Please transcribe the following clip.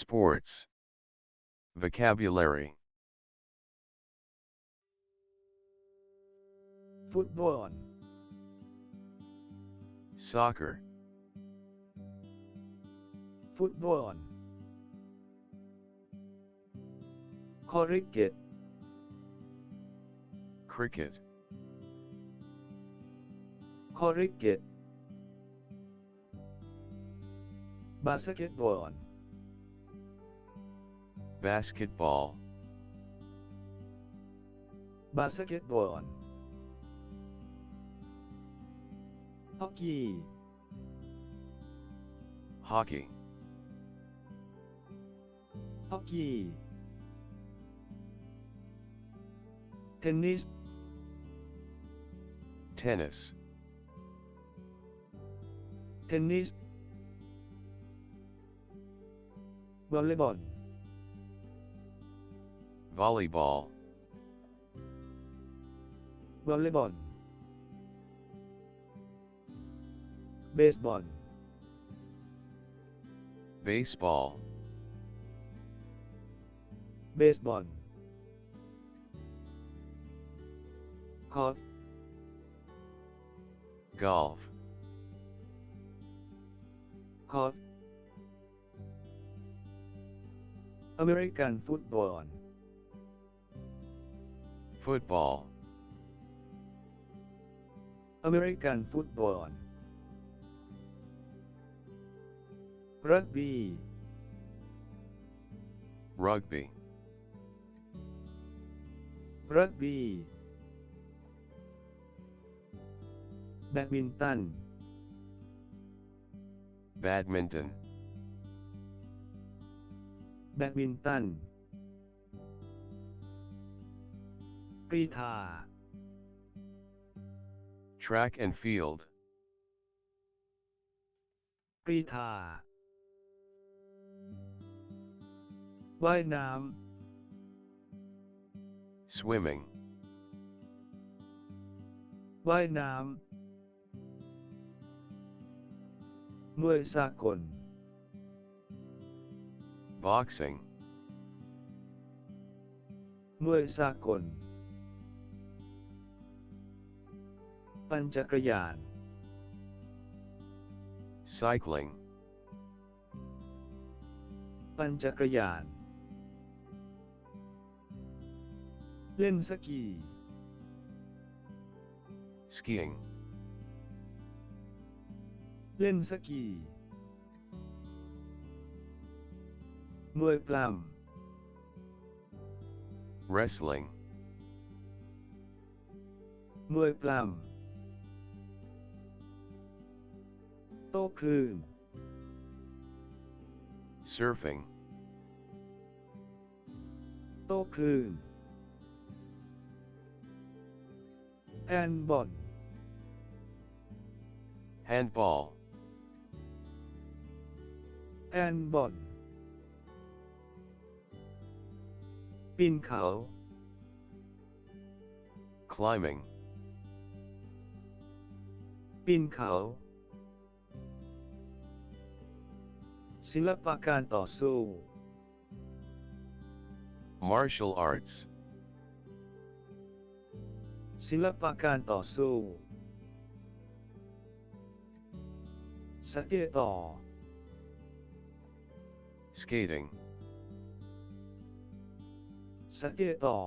Sports. Vocabulary. ฟุตบอล Soccer. ฟุตบอล คอริเกต Cricket. คอริเกต บาสเกตบอล Basketball. บาสเกตบอล ฮอกกี้ Hockey. ฮอกกี้ เทนนิส Tennis. เทนนิส วอลเลย์บอล Volleyball. วอลเลย์บอล เบสบอล Baseball. เบสบอล กอล์ฟ Golf. กอล์ฟ อเมริกันฟุตบอล Football. อเมริกันฟุตบอล รักบี Rugby. รักบี แบดมินตัน Badminton. แบดมินตัน กรีฑา Track and field. กรีฑา ว่ายน้ Swimming. ำ ว่ายน้ำ มวยสากล Boxing. มวยสากล ปั่นจักรยาน Cycling. ปั่นจักรยาน เล่นสกี Skiing. เล่นสกี มวยปล้ Wrestling. ำ มวยปล้ำ โต้คลื่น Surfing. โต้คลื่น แฮนด์บอล Handball. แฮนด์บอล ปีนเขา Climbing. ปีนเขา ศิลปะการต่อสู้ Martial arts. ศิลปะการต่อสู้ สเก็ตต่อ Skating. สเก็ตต่อ